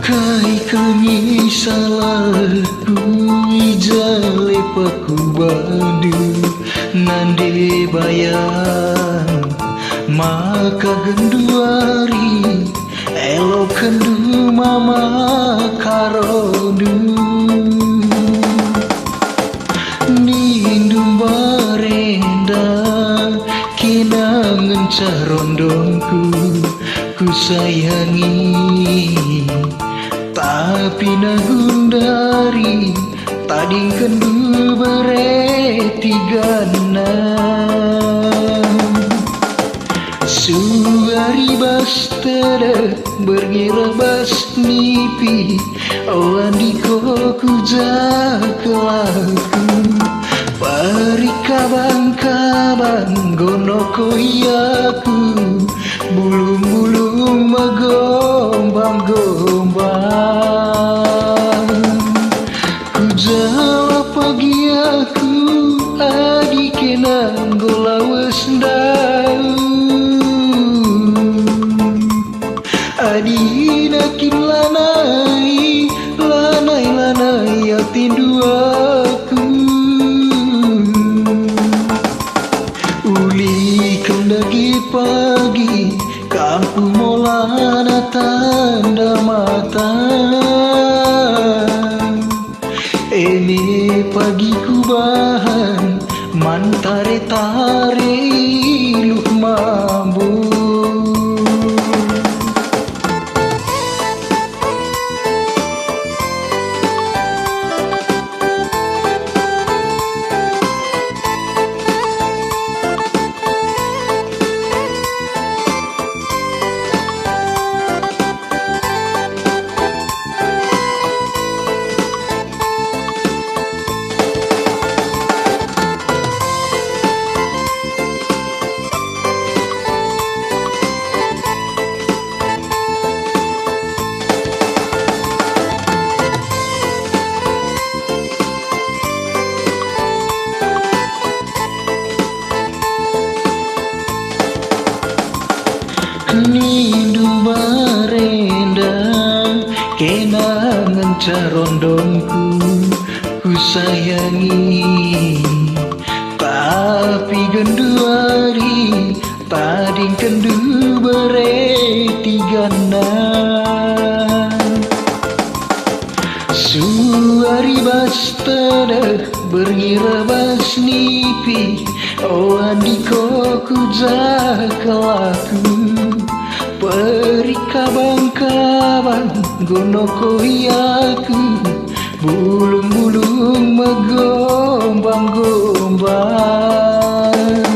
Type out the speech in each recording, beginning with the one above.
Kai kami salahku ijale paku badu nande bayang maka genduari elo kendu mama karodu nindu barenda kinangan carondongku ku sayangi tapi nagundari tading kendu bereti gana suari bastere bergira bas nipi awandiko ku jakelaku pari kabang gonoko iyaku bulung-bulung magombang-gombang ku jawab pagi aku adi kenang golawes ndau adi nakin lanai atindu aku uli kendagi pagi kampung molana tanda mata ini pagi ku bahan mantare-tare iluh mabuk nindu barenda kenangan carondongku ku sayangi tapi genduari tading kendu bereti gana suari bastada bergira bas nipi awandiko ku jakelaku peri kabang-kabang gonoko iyaku bulung-bulung magombang-gombang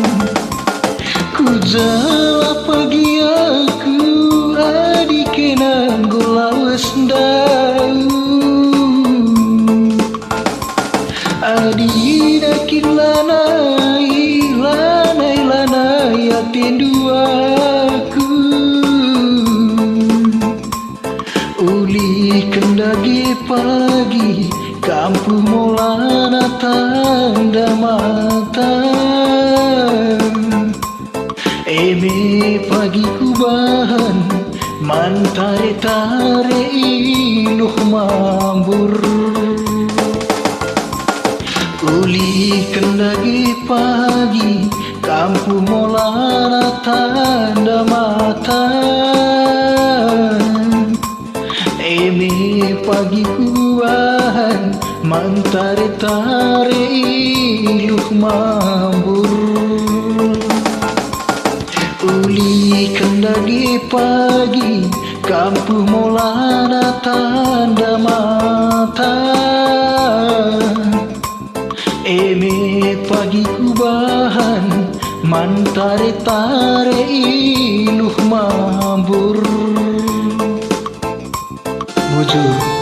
ku jawab pagi aku adi kenang golawes ndau adi nakin lanai atindu aku uli kendagi pagi kampung molana tanda mata eme pagi ku bahan mantare-tare iluh mambur uli kendagi pagi kampung molana tanda mata eme pagi kuahan mantare-tare iluh mambur uli kendagi pagi kampung molana tanda mata eme pagi kubahan mantare-tare iluh mambur bujur